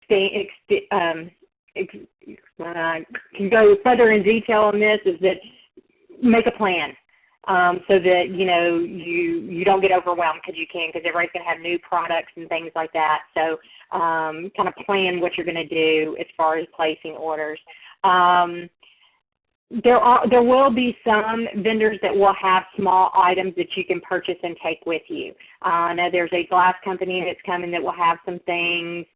can go further in detail on this, is that make a plan. So that, you don't get overwhelmed because everybody's going to have new products and things like that. So kind of plan what you're going to do as far as placing orders. There will be some vendors that will have small items that you can purchase and take with you. I know there's a glass company that's coming that will have some things.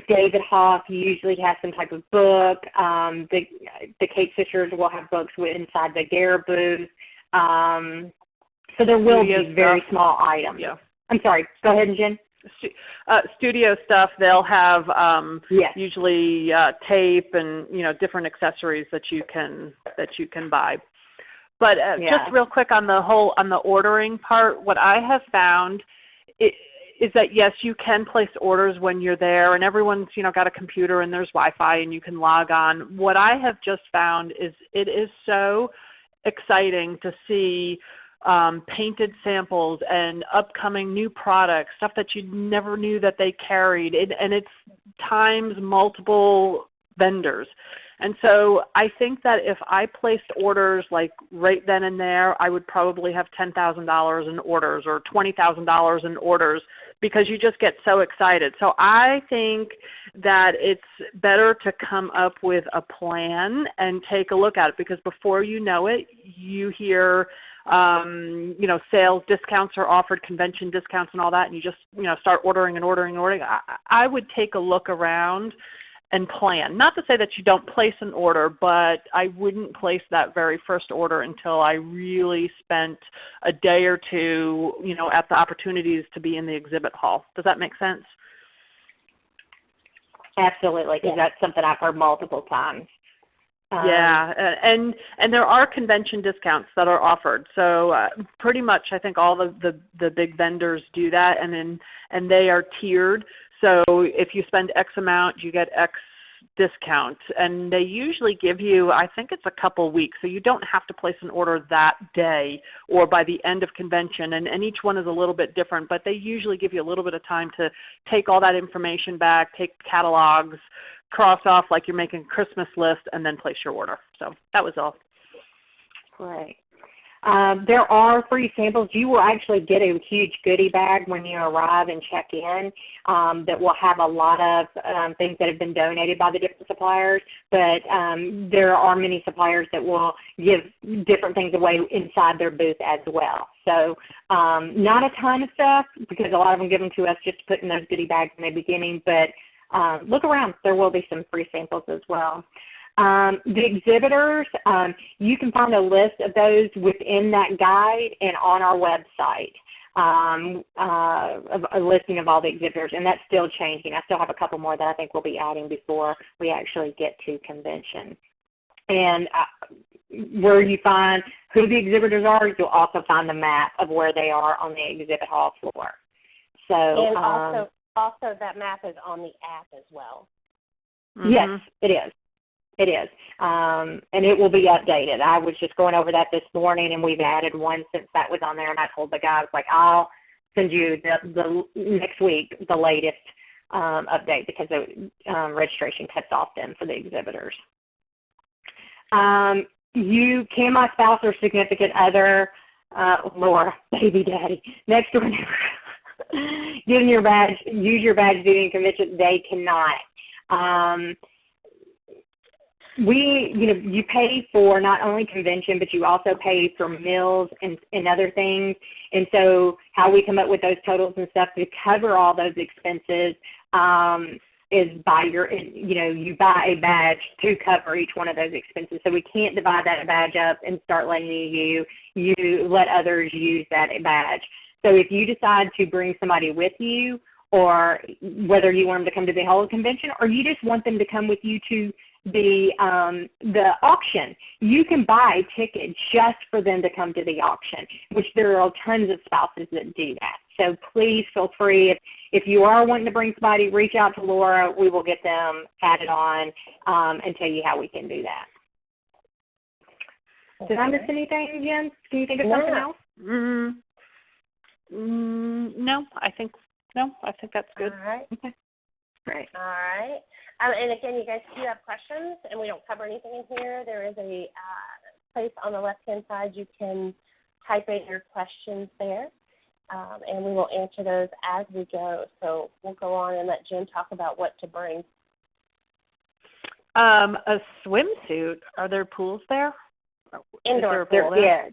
David Hoff usually has some type of book. The Kate Sisters will have books inside the Gare booth. So there will be very small items. Yeah. I'm sorry. Go ahead, Jen. Studio stuff. They'll have usually tape and different accessories that you can buy. But just real quick on the ordering part, what I have found is that, yes, you can place orders when you're there, and everyone's got a computer and there's Wi-Fi and you can log on. What I have just found is it is so exciting to see painted samples and upcoming new products, stuff that you never knew that they carried, and it's times multiple vendors. And so I think that if I placed orders like right then and there, I would probably have $10,000 in orders or $20,000 in orders, because you just get so excited. So I think that it's better to come up with a plan and take a look at it, because before you know it, you hear sales discounts are offered, convention discounts and all that, and you just start ordering and ordering and ordering. I would take a look around and plan. Not to say that you don't place an order, but I wouldn't place that very first order until I really spent a day or two, at the opportunities to be in the exhibit hall. Does that make sense? Absolutely, because that's something I've heard multiple times. Yeah, and there are convention discounts that are offered. So pretty much, I think all the big vendors do that, and they are tiered. So if you spend X amount, you get X discount, and they usually give you, I think it's a couple weeks, so you don't have to place an order that day or by the end of convention, and each one is a little bit different, but they usually give you a little bit of time to take all that information back, take catalogs, cross off like you're making a Christmas list, and then place your order. So that was all. Great. There are free samples. You will actually get a huge goodie bag when you arrive and check in that will have a lot of things that have been donated by the different suppliers, but there are many suppliers that will give different things away inside their booth as well. So not a ton of stuff, because a lot of them give them to us just to put in those goodie bags in the beginning, but look around. There will be some free samples as well. The exhibitors, you can find a list of those within that guide and on our website, a listing of all the exhibitors, and that's still changing. I still have a couple more that I think we'll be adding before we actually get to convention. And where you find who the exhibitors are, you'll also find the map of where they are on the exhibit hall floor. So, and also that map is on the app as well. Mm-hmm. Yes, it is. It is, and it will be updated. I was just going over that this morning, and we've added one since that was on there, and I told the guys, I'll send you the next week the latest update, because the registration cuts off then for the exhibitors. You can, my spouse or significant other, Laura, baby daddy, next door neighbor, use your badge during convention, they cannot. You pay for not only convention, but you also pay for meals and other things. And so how we come up with those totals and stuff to cover all those expenses is by you buy a badge to cover each one of those expenses. So we can't divide that badge up and start letting you let others use that badge. So if you decide to bring somebody with you, or whether you want them to come to the whole convention, or you just want them to come with you to the auction, you can buy a ticket just for them to come to the auction, which there are tons of spouses that do that. So please feel free, if you are wanting to bring somebody, reach out to Laura. We will get them added on and tell you how we can do that. Did I miss anything, Jen? Can you think of something else? No, I think that's good. All right. Okay. Right. All right. And again, you guys, if you have questions and we don't cover anything in here, there is a place on the left-hand side you can type in your questions there, and we will answer those as we go. So we'll go on and let Jen talk about what to bring. A swimsuit. Are there pools there? Indoor pool there? Yeah.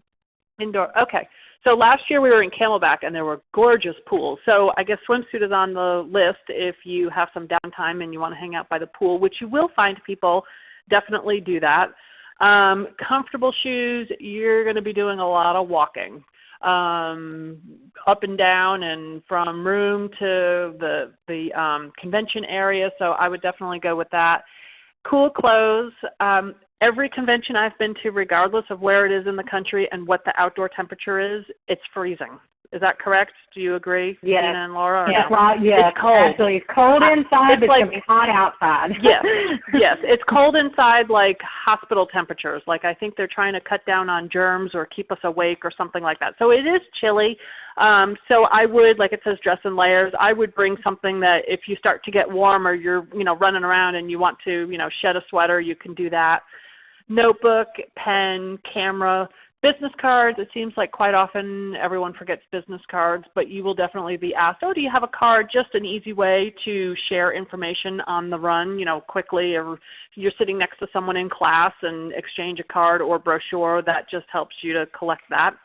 Indoor. Okay. So last year we were in Camelback and there were gorgeous pools. So I guess swimsuit is on the list if you have some downtime and you want to hang out by the pool, which you will find people definitely do that. Comfortable shoes, you're going to be doing a lot of walking. Up and down and from room to the convention area, so I would definitely go with that. Cool clothes. Every convention I've been to, regardless of where it is in the country and what the outdoor temperature is, it's freezing. Is that correct? Do you agree, Yes. Dina and Laura? Or Yes, no? well, yes, it's cold. Actually, it's cold inside, it's but like, it's going to be hot outside. Yes, yes. It's cold inside like hospital temperatures. Like I think they're trying to cut down on germs or keep us awake or something like that. So it is chilly. So I would, like it says, dress in layers. I would bring something that if you start to get warm or you're running around and you want to shed a sweater, you can do that. Notebook, pen, camera. Business cards, it seems like quite often everyone forgets business cards, but you will definitely be asked, oh, do you have a card? Just an easy way to share information on the run, quickly, or you're sitting next to someone in class and exchange a card or brochure. That just helps you to collect that.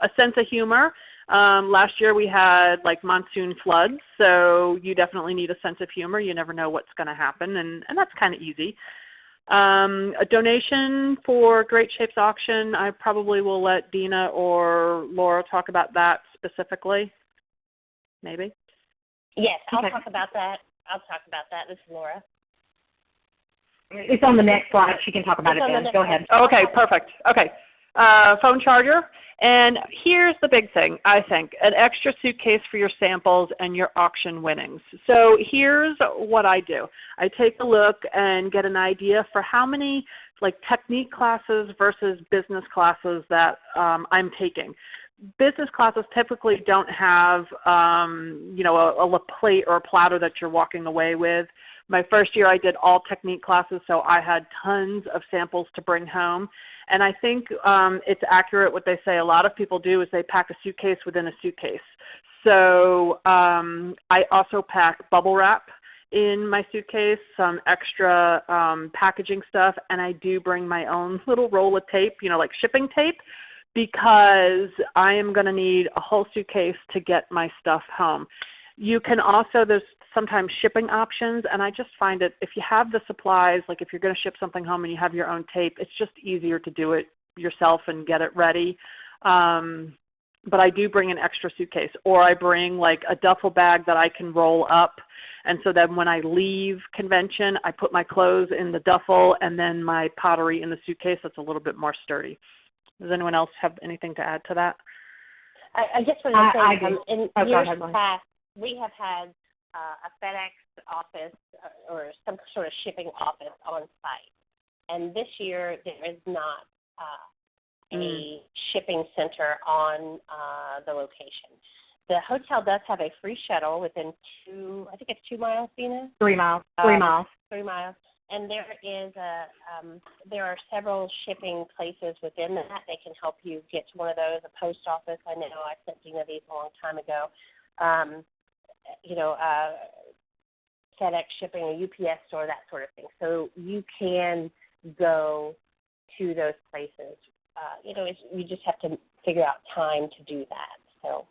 A sense of humor. Last year we had like monsoon floods, so you definitely need a sense of humor. You never know what's going to happen, and that's kind of easy. A donation for Great Shapes Auction, I probably will let Dina or Laura talk about that specifically, maybe. Yes, I'll Okay. talk about that. This is Laura. It's on the next slide. She can talk about it then. Go ahead. Okay, perfect. Okay. Phone charger. And here's the big thing, I think, an extra suitcase for your samples and your auction winnings. So here's what I do. I take a look and get an idea for how many technique classes versus business classes that I'm taking. Business classes typically don't have a plate or a platter that you're walking away with. My first year I did all technique classes, so I had tons of samples to bring home. And I think it's accurate what they say a lot of people do is they pack a suitcase within a suitcase. So I also pack bubble wrap in my suitcase, some extra packaging stuff, and I do bring my own little roll of tape, like shipping tape, because I am going to need a whole suitcase to get my stuff home. You can also, there's sometimes shipping options, and I just find it, if you have the supplies, like if you're going to ship something home and you have your own tape, it's just easier to do it yourself and get it ready. But I do bring an extra suitcase, or I bring like a duffel bag that I can roll up, and so then when I leave convention, I put my clothes in the duffel and then my pottery in the suitcase that's a little bit more sturdy. Does anyone else have anything to add to that? I just want to say, in years ahead, past, we have had a FedEx office or some sort of shipping office on site. And this year there is not a shipping center on the location. The hotel does have a free shuttle within 2 miles, Dina? 3 miles. 3 miles. 3 miles. And there is there are several shipping places within that. They can help you get to one of those. A post office, I know I sent Dina these a long time ago. FedEx shipping, a UPS store, that sort of thing. So you can go to those places. You just have to figure out time to do that. So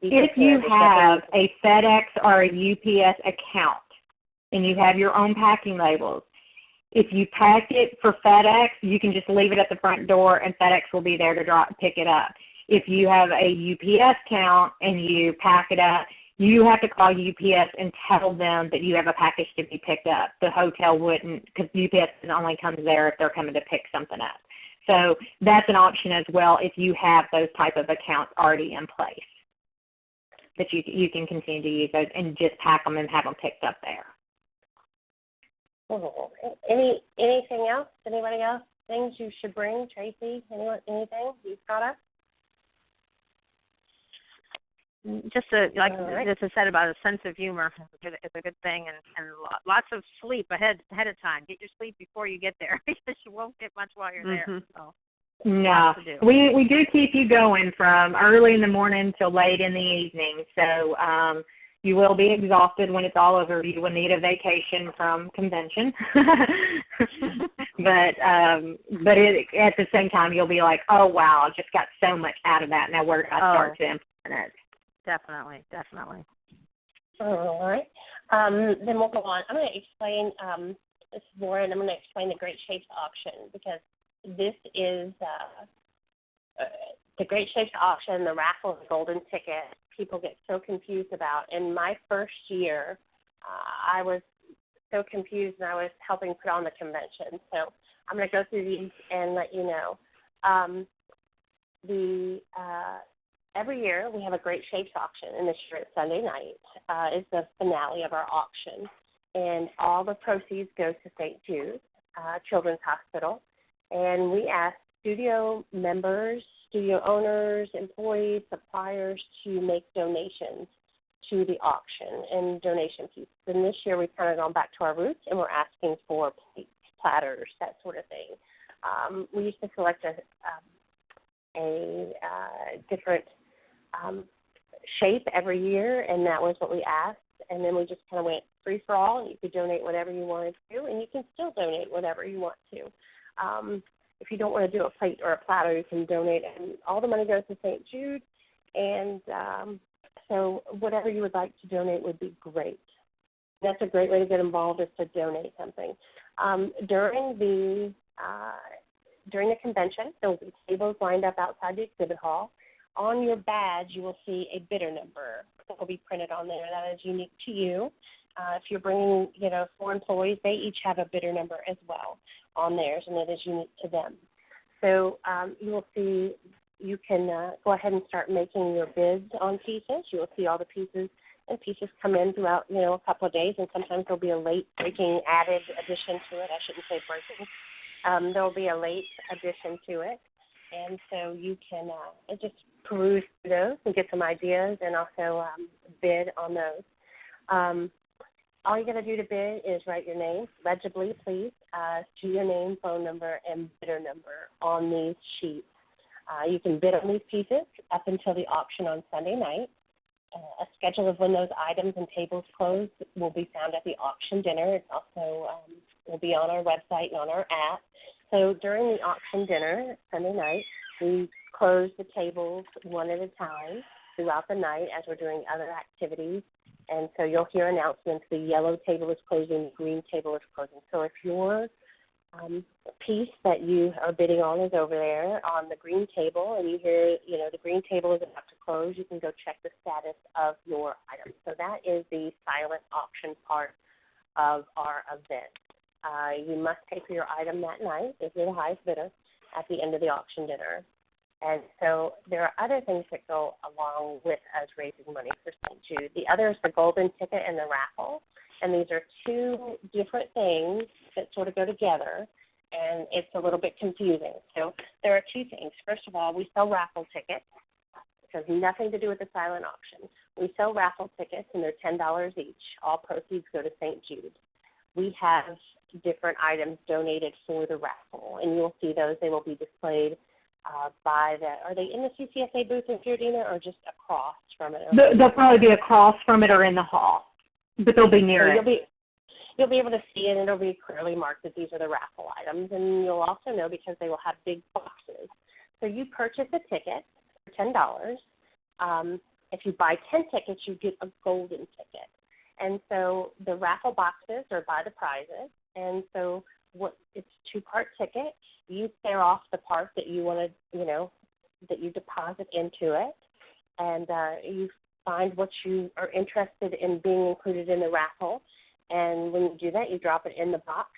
if you have a FedEx or a UPS account and you have your own packing labels, if you pack it for FedEx, you can just leave it at the front door and FedEx will be there to pick it up. If you have a UPS account and you pack it up, you have to call UPS and tell them that you have a package to be picked up. The hotel wouldn't, because UPS only comes there if they're coming to pick something up. So that's an option as well if you have those type of accounts already in place, that you can continue to use those and just pack them and have them picked up there. Anything else? Anybody else? Things you should bring, Tracy? Anything you've got up? just like this is said about a sense of humor is a good thing, and lots of sleep ahead of time. Get your sleep before you get there because you won't get much while you're there. So. No, we do keep you going from early in the morning till late in the evening. So you will be exhausted when it's all over. You will need a vacation from convention. but at the same time, you'll be like, oh, wow, I just got so much out of that. Now where do I start to implement it? Definitely. All right. Then we'll go on. I'm going to explain, this is Lauren, I'm going to explain the Great Shapes Auction because this is the Great Shapes Auction, the raffle, the golden ticket. People get so confused about. In my first year, I was so confused, and I was helping put on the convention. So I'm going to go through these and let you know. Every year we have a Great Shapes Auction, and this year it's Sunday night is the finale of our auction. And all the proceeds go to St. Jude Children's Hospital. And we ask studio members, studio owners, employees, suppliers to make donations to the auction and donation pieces. And this year we've kind of gone back to our roots, and we're asking for plates, platters, that sort of thing. We used to select a different shape every year, and that was what we asked. And then we just kind of went free for all, and you could donate whatever you wanted to, and you can still donate whatever you want to. If you don't want to do a plate or a platter, you can donate, and all the money goes to St. Jude. And so whatever you would like to donate would be great. That's a great way to get involved, is to donate something. During the convention, there will be tables lined up outside the exhibit hall. On your badge, you will see a bidder number that will be printed on there. That is unique to you. If you're bringing, 4 employees, they each have a bidder number as well on theirs, and it is unique to them. So you will see, you can go ahead and start making your bids on pieces. You will see all the pieces, and pieces come in throughout, a couple of days, and sometimes there'll be a late breaking added addition to it. I shouldn't say breaking. There'll be a late addition to it, and so you can just peruse through those and get some ideas, and also bid on those. All you got to do to bid is write your name, legibly, please, to your name, phone number, and bidder number on these sheets. You can bid on these pieces up until the auction on Sunday night. A schedule of when those items and tables close will be found at the auction dinner. It's also will be on our website and on our app. So during the auction dinner Sunday night, we close the tables one at a time throughout the night as we're doing other activities. And so you'll hear announcements. The yellow table is closing, the green table is closing. So if your piece that you are bidding on is over there on the green table, and you hear, the green table is about to close, you can go check the status of your item. So that is the silent auction part of our event. You must pay for your item that night if you're the highest bidder at the end of the auction dinner. And so there are other things that go along with us raising money for St. Jude. The other is the golden ticket and the raffle. And these are 2 different things that sort of go together, and it's a little bit confusing. So there are 2 things. First of all, we sell raffle tickets. It has nothing to do with the silent auction. We sell raffle tickets, and they're $10 each. All proceeds go to St. Jude. We have different items donated for the raffle, and you'll see those. They will be displayed are they in the CCSA booth in Giardina or just across from it? They'll probably be across from it or in the hall, but they'll be near it. You'll be able to see it, and it'll be clearly marked that these are the raffle items, and you'll also know because they will have big boxes. So you purchase a ticket for $10. If you buy 10 tickets, you get a golden ticket. And so the raffle boxes are by the prizes, and so it's a 2-part ticket. You tear off the part that you want to, that you deposit into it, and you find what you are interested in being included in the raffle. And when you do that, you drop it in the box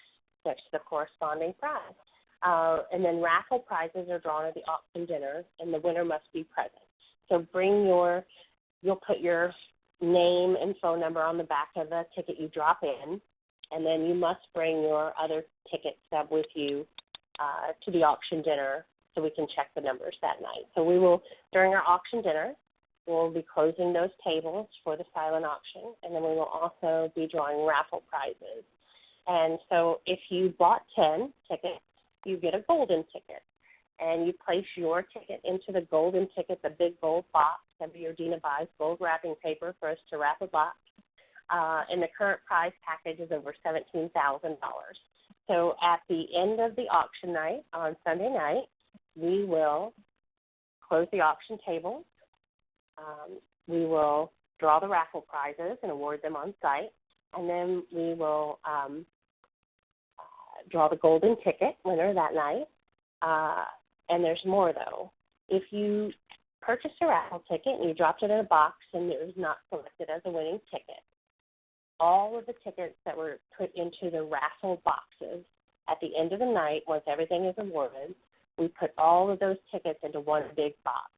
next to the corresponding prize. And then raffle prizes are drawn at the auction dinner, and the winner must be present. So you'll put your name and phone number on the back of the ticket you drop in, and then you must bring your other ticket stub with you to the auction dinner so we can check the numbers that night. So we will, during our auction dinner, we'll be closing those tables for the silent auction, and then we will also be drawing raffle prizes. And so if you bought 10 tickets, you get a golden ticket. And you place your ticket into the golden ticket, the big gold box. Every year Dina buys gold wrapping paper for us to wrap a box. And the current prize package is over $17,000. So at the end of the auction night on Sunday night, we will close the auction table. We will draw the raffle prizes and award them on site. And then we will draw the golden ticket winner that night. And there's more, though. If you purchased a raffle ticket and you dropped it in a box and it was not selected as a winning ticket, all of the tickets that were put into the raffle boxes at the end of the night, once everything is awarded, we put all of those tickets into one big box,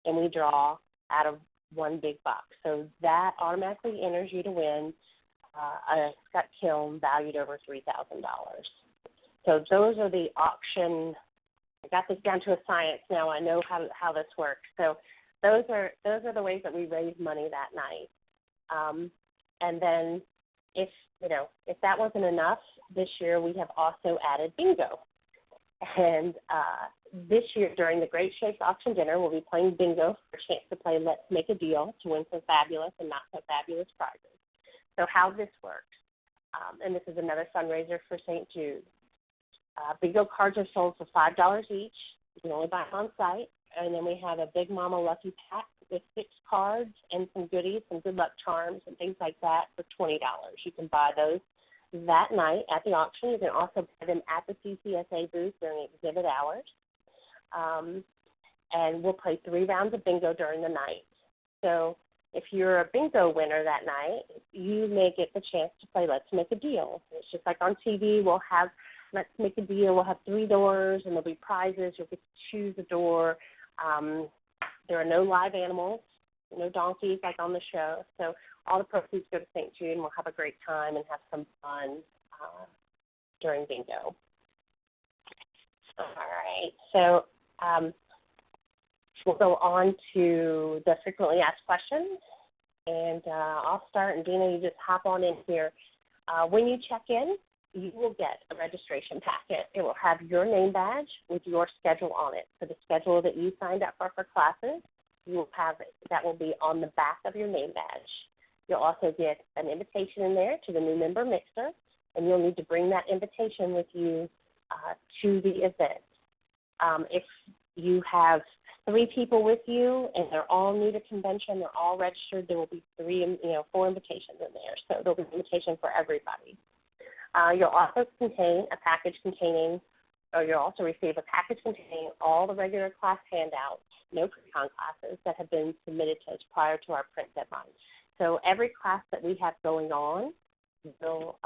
and we draw out of one big box. So that automatically enters you to win a Scott kiln valued over $3,000. So those are the auction. I got this down to a science now. I know how this works. So those are the ways that we raise money that night. And then if that wasn't enough, this year we have also added bingo. And this year during the Great Shapes Auction Dinner, we'll be playing bingo for a chance to play Let's Make a Deal to win some fabulous and not so fabulous prizes. So how this works, and this is another fundraiser for St. Jude. Bingo cards are sold for $5 each. You can only buy them on site. And then we have a Big Mama Lucky Pack with 6 cards and some goodies, some good luck charms and things like that for $20. You can buy those that night at the auction. You can also buy them at the CCSA booth during exhibit hours. And we'll play 3 rounds of bingo during the night. So if you're a bingo winner that night, you may get the chance to play Let's Make a Deal. It's just like on TV, we'll have Let's Make a Deal. We'll have 3 doors, and there'll be prizes. You'll get to choose a door. There are no live animals, no donkeys like on the show. So all the proceeds go to St. Jude, and we'll have a great time and have some fun during bingo. All right. So we'll go on to the frequently asked questions. And I'll start, and Dina, you just hop on in here. When you check in, you will get a registration packet. It will have your name badge with your schedule on it. So the schedule that you signed up for classes, you will have it. That will be on the back of your name badge. You'll also get an invitation in there to the new member mixer, and you'll need to bring that invitation with you to the event. If you have 3 people with you and they're all new to convention, they're all registered, there will be 4 invitations in there. So there'll be an invitation for everybody. You'll also receive a package containing all the regular class handouts, no pre-con classes that have been submitted to us prior to our print deadline. So every class that we have going on will,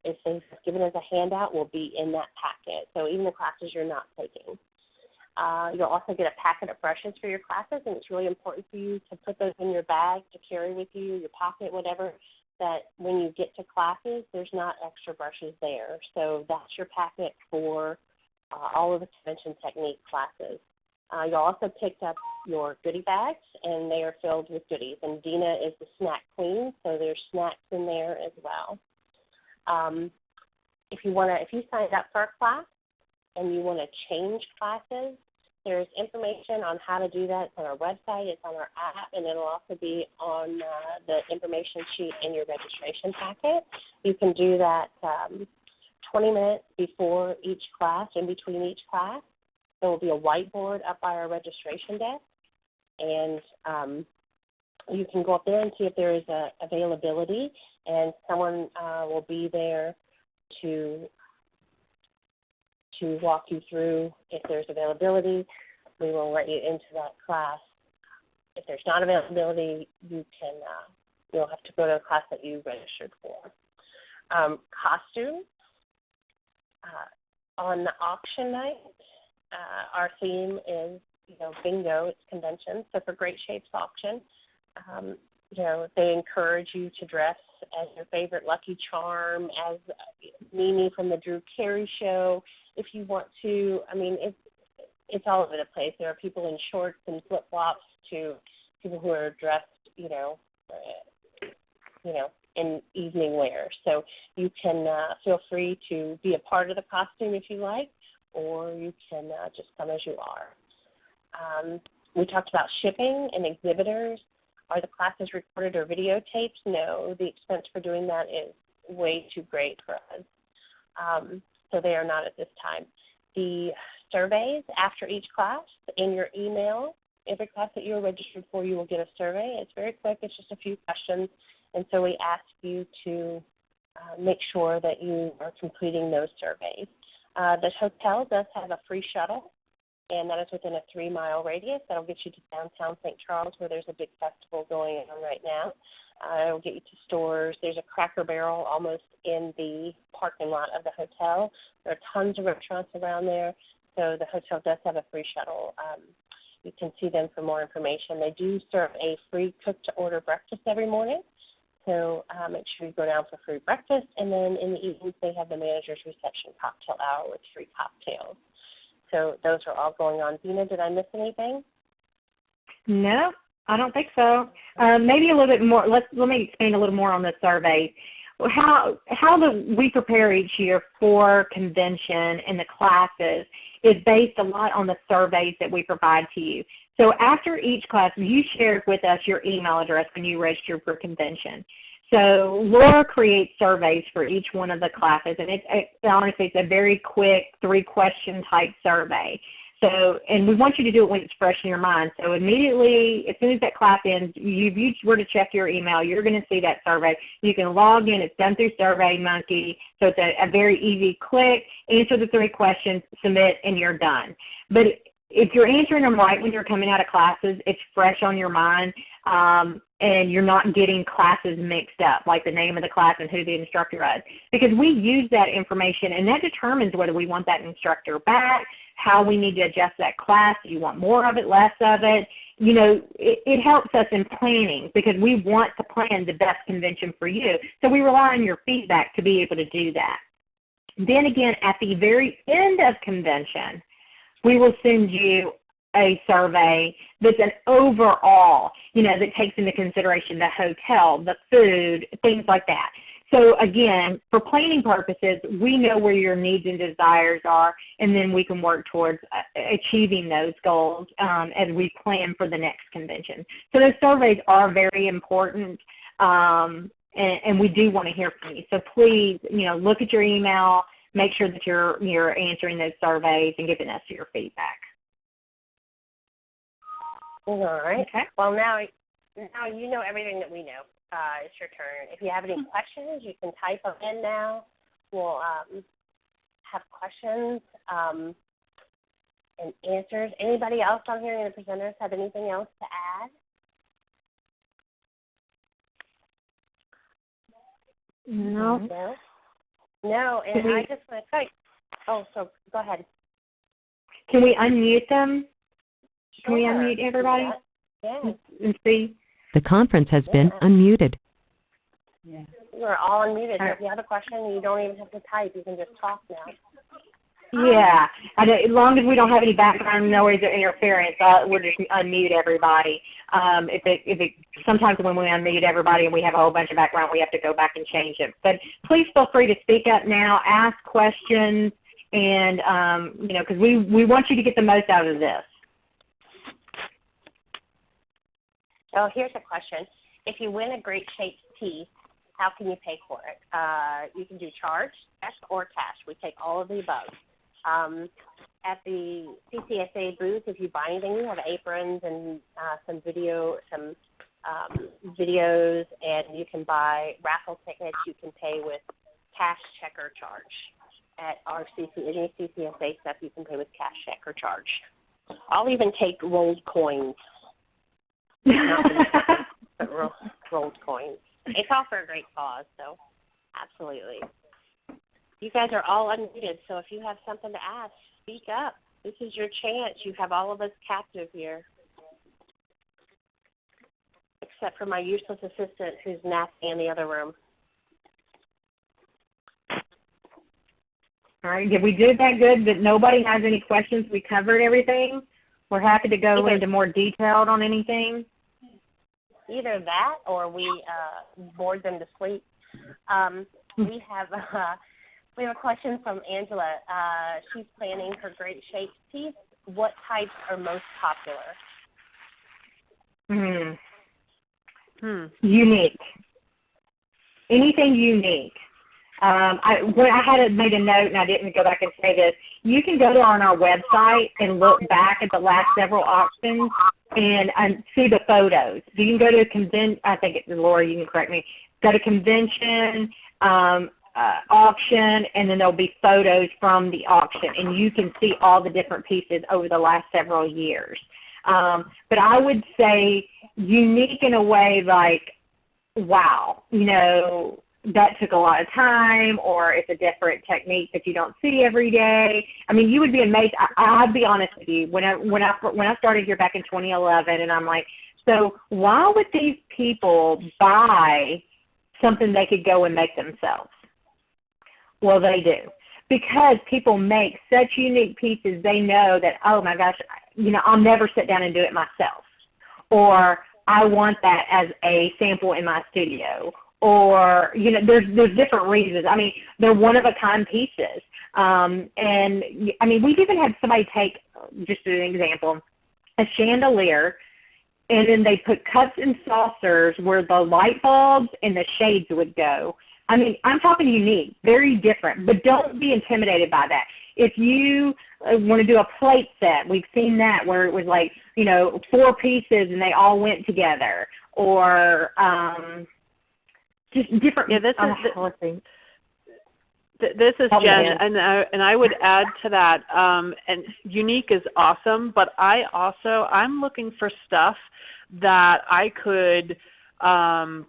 if they've given us a handout, will be in that packet. So even the classes you're not taking. You'll also get a packet of brushes for your classes, and it's really important for you to put those in your bag to carry with you, your pocket, whatever, that when you get to classes, there's not extra brushes there. So that's your packet for all of the convention technique classes. You also picked up your goodie bags, and they are filled with goodies. And Dina is the snack queen, so there's snacks in there as well. If you signed up for a class and you want to change classes, there's information on how to do that. It's on our website, it's on our app, and it'll also be on the information sheet in your registration packet. You can do that 20 minutes before each class, in between each class. There will be a whiteboard up by our registration desk, and you can go up there and see if there is availability, and someone will be there to walk you through if there's availability. We will let you into that class. If there's not availability, you'll have to go to a class that you registered for. Costumes. On the auction night, our theme is bingo. It's convention. So for Great Shapes Auction, they encourage you to dress as your favorite Lucky Charm, as Mimi from the Drew Carey Show, if you want to. it's all over the place. There are people in shorts and flip-flops to people who are dressed, in evening wear. So you can feel free to be a part of the costume if you like, or you can just come as you are. We talked about shipping and exhibitors. Are the classes recorded or videotaped? No, the expense for doing that is way too great for us. So they are not at this time. The surveys after each class in your email, every class that you're registered for, you will get a survey. It's very quick. It's just a few questions. And so we ask you to make sure that you are completing those surveys. The hotel does have a free shuttle, and that is within a 3-mile radius. That will get you to downtown St. Charles, where there's a big festival going on right now. It will get you to stores. There's a Cracker Barrel almost in the parking lot of the hotel. There are tons of restaurants around there, so the hotel does have a free shuttle. You can see them for more information. They do serve a free cook-to-order breakfast every morning. So make sure you go down for free breakfast, and then in the evenings they have the manager's reception cocktail hour with free cocktails. So those are all going on. Dina, did I miss anything? No, I don't think so. Maybe a little bit more. Let me expand a little more on the survey. How do we prepare each year for convention and the classes is based a lot on the surveys that we provide to you. So after each class, you shared with us your email address when you registered for convention. So Laura creates surveys for each one of the classes, and honestly, it's a very quick 3-question type survey. So, and we want you to do it when it's fresh in your mind. So immediately, as soon as that class ends, if you were to check your email, you're going to see that survey. You can log in. It's done through SurveyMonkey. So it's a very easy click, answer the 3 questions, submit, and you're done. But if you're answering them right when you're coming out of classes, it's fresh on your mind, and you're not getting classes mixed up, like the name of the class and who the instructor is. Because we use that information, and that determines whether we want that instructor back, how we need to adjust that class. Do you want more of it, less of it? It helps us in planning because we want to plan the best convention for you. So we rely on your feedback to be able to do that. Then again, at the very end of convention, we will send you a survey that's an overall, that takes into consideration the hotel, the food, things like that. So again, for planning purposes, we know where your needs and desires are, and then we can work towards achieving those goals as we plan for the next convention. So those surveys are very important, and we do want to hear from you. So please, look at your email, make sure that you're answering those surveys and giving us your feedback. All right. Okay. Well, now you know everything that we know. It's your turn. If you have any questions, you can type them in now. We'll have questions and answers. Anybody else on here, any of the presenters, have anything else to add? No. No, and I just want to tell you. Oh, so go ahead. Can we unmute them? Can Sure. we unmute everybody? Yeah. And see? The conference has been unmuted. Yeah. We're all unmuted. So if you have a question, you don't even have to type. You can just talk now. Yeah. As long as we don't have any background noise or interference, we'll just unmute everybody. Sometimes when we unmute everybody and we have a whole bunch of background, we have to go back and change it. But please feel free to speak up now, ask questions, and because we want you to get the most out of this. So here's a question. If you win a Great Shapes tee, how can you pay for it? You can do charge, check, or cash. We take all of the above. At the CCSA booth, if you buy anything, we have aprons and some videos, and you can buy raffle tickets. You can pay with cash, check, or charge. At our any CCSA stuff, you can pay with cash, check, or charge. I'll even take rolled coins. But rolled coins. It's all for a great cause, so absolutely. You guys are all unmuted, so if you have something to ask, speak up. This is your chance. You have all of us captive here, except for my useless assistant who's napping in the other room. All right, did we do that good that nobody has any questions? We covered everything? We're happy to go into more detail on anything. Either that or we bored them to sleep. We have a question from Angela. She's planning her Great Shapes piece. What types are most popular? Unique. Anything unique. I had made a note, and I didn't go back and say this. You can go on our website and look back at the last several auctions and see the photos. You can go to a convention. I think it's Laura. You can correct me. Go to convention, auction, and then there'll be photos from the auction, and you can see all the different pieces over the last several years. But I would say unique in a way like, wow, that took a lot of time, or it's a different technique that you don't see every day. I mean, you would be amazed. I'll be honest with you. When I started here back in 2011, and I'm like, so why would these people buy something they could go and make themselves? Well, they do. Because people make such unique pieces, they know that, oh my gosh, I'll never sit down and do it myself. Or I want that as a sample in my studio. Or, there's different reasons. I mean, they're one-of-a-kind pieces. And, I mean, we've even had somebody take, just as an example, a chandelier, and then they put cups and saucers where the light bulbs and the shades would go. I mean, I'm talking unique, very different, but don't be intimidated by that. If you want to do a plate set, we've seen that where it was like, 4 pieces and they all went together. Or just different. Yeah, this is Jen, and I would add to that, and unique is awesome, but I'm looking for stuff that I could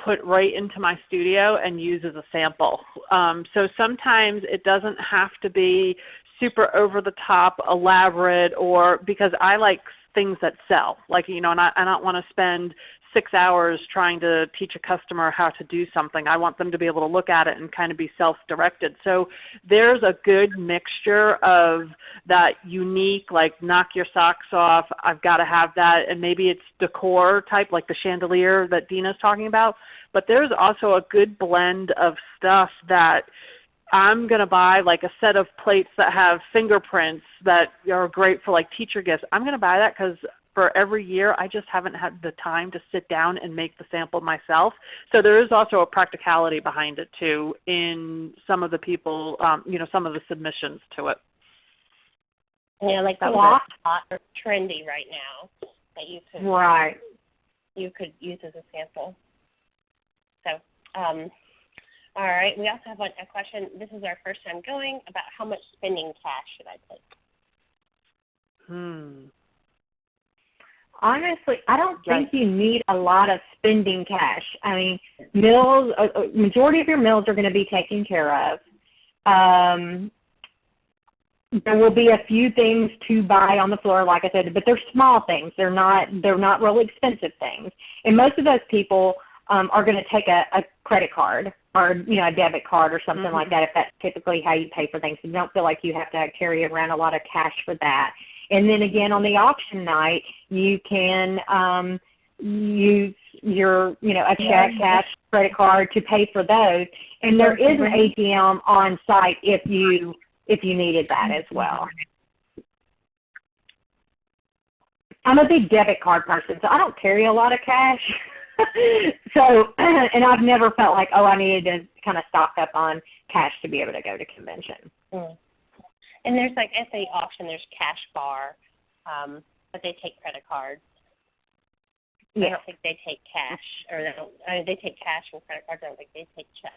put right into my studio and use as a sample. So sometimes it doesn't have to be super over the top, elaborate, or because I like things that sell. Like, and I don't want to spend 6 hours trying to teach a customer how to do something. I want them to be able to look at it and kind of be self-directed. So there's a good mixture of that unique, like knock your socks off, I've got to have that, and maybe it's decor type like the chandelier that Dina's talking about. But there's also a good blend of stuff that I'm going to buy, like a set of plates that have fingerprints that are great for like teacher gifts. I'm going to buy that because for every year I just haven't had the time to sit down and make the sample myself. So there is also a practicality behind it too in some of the people, some of the submissions to it. Yeah, like the loft are trendy right now that you could use as a sample. So, all right. We also have a question. This is our first time going about how much spending cash should I take? Honestly, I don't think you need a lot of spending cash. I mean, mills, majority of your mills are going to be taken care of. There will be a few things to buy on the floor, like I said, but they're small things. They're not really expensive things. And most of those people are going to take a credit card or a debit card or something like that, if that's typically how you pay for things. You don't feel like you have to carry around a lot of cash for that. And then again, on the auction night, you can use your a check, cash, credit card to pay for those. And there is an ATM on site if you needed that as well. I'm a big debit card person, so I don't carry a lot of cash. So, and I've never felt like, I needed to kind of stock up on cash to be able to go to convention. And there's like at the auction, there's Cash Bar, but they take credit cards. I don't think they take cash, or they take cash and credit cards. I don't think they take checks.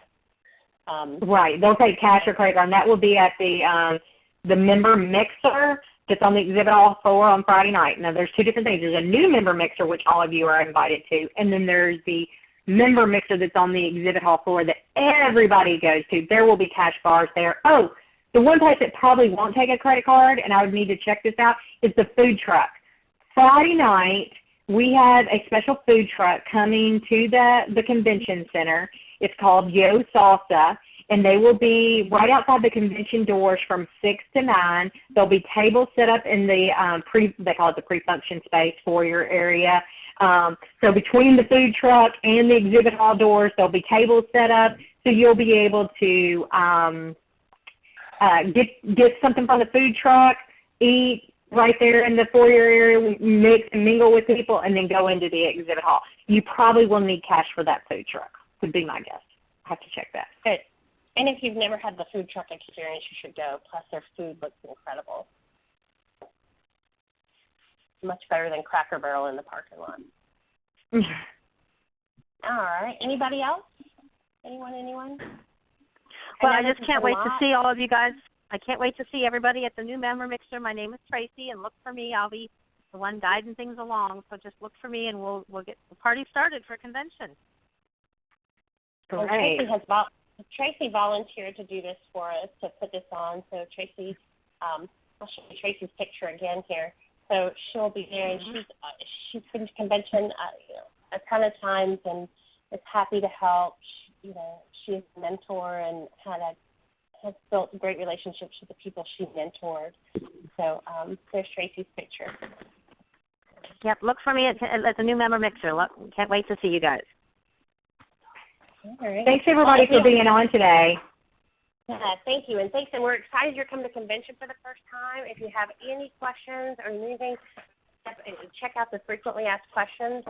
Right, they'll take cash or credit card, and that will be at the member mixer that's on the exhibit hall floor on Friday night. Now, there's 2 different things. There's a new member mixer, which all of you are invited to, and then there's the member mixer that's on the exhibit hall floor that everybody goes to. There will be cash bars there. Oh, the one place that probably won't take a credit card, and I would need to check this out, is the food truck. Friday night, we have a special food truck coming to the convention center. It's called Yo Salsa, and they will be right outside the convention doors from 6 to 9. There'll be tables set up in the they call it the pre-function space foyer area. So between the food truck and the exhibit hall doors, there'll be tables set up, so you'll be able to get something from the food truck, eat right there in the foyer area, mix and mingle with people, and then go into the exhibit hall. You probably will need cash for that food truck, would be my guess. I have to check that. Good. And if you've never had the food truck experience, you should go. Plus, their food looks incredible. Much better than Cracker Barrel in the parking lot. All right. Anybody else? Anyone? Well, I just can't wait to see all of you guys. I can't wait to see everybody at the new member mixer. My name is Tracy, and look for me. I'll be the one guiding things along. So just look for me, and we'll get the party started for convention. Great. Tracy volunteered to do this for us, to put this on. So Tracy, I'll show you Tracy's picture again here. So she'll be there, and she's been to convention a ton of times, and is happy to help. She's a mentor and has built great relationships with the people she mentored. So there's Tracy's picture. Yep, look for me at the new member mixer. Can't wait to see you guys. All right. Thanks, everybody, for being on today. Thank you, and thanks. And we're excited you're coming to convention for the first time. If you have any questions or anything, check out the frequently asked questions.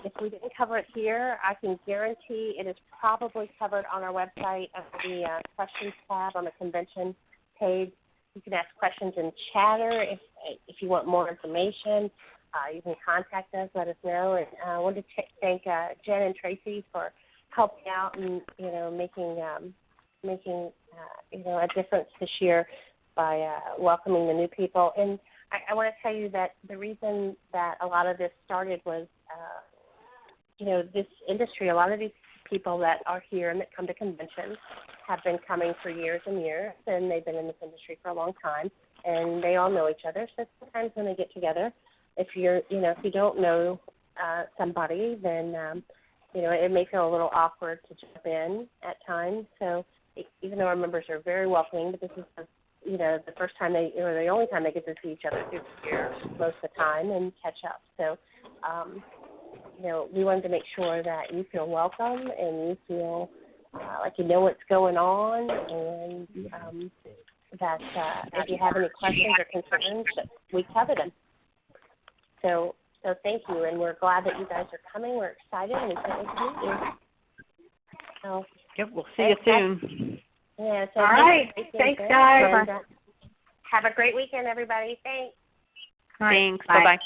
If we didn't cover it here, I can guarantee it is probably covered on our website under the questions tab on the convention page. You can ask questions in Chatter if you want more information. You can contact us, let us know. And I want to thank Jen and Tracy for helping out and making a difference this year by welcoming the new people. And I want to tell you that the reason that a lot of this started was, this industry, a lot of these people that are here and that come to conventions have been coming for years and years, and they've been in this industry for a long time, and they all know each other. So sometimes when they get together, if you don't know somebody, then, it may feel a little awkward to jump in at times. So even though our members are very welcoming, but this is the first time or the only time they get to see each other through the year most of the time and catch up. So, we wanted to make sure that you feel welcome and you feel like you know what's going on, and that if you have any questions or concerns, that we cover them. So thank you, and we're glad that you guys are coming. We're excited, and we can't wait to meet you. So, yep, we'll see you soon. Yeah, so all right. Thanks, guys. Have a great weekend, everybody. Thanks. Thanks. Bye-bye.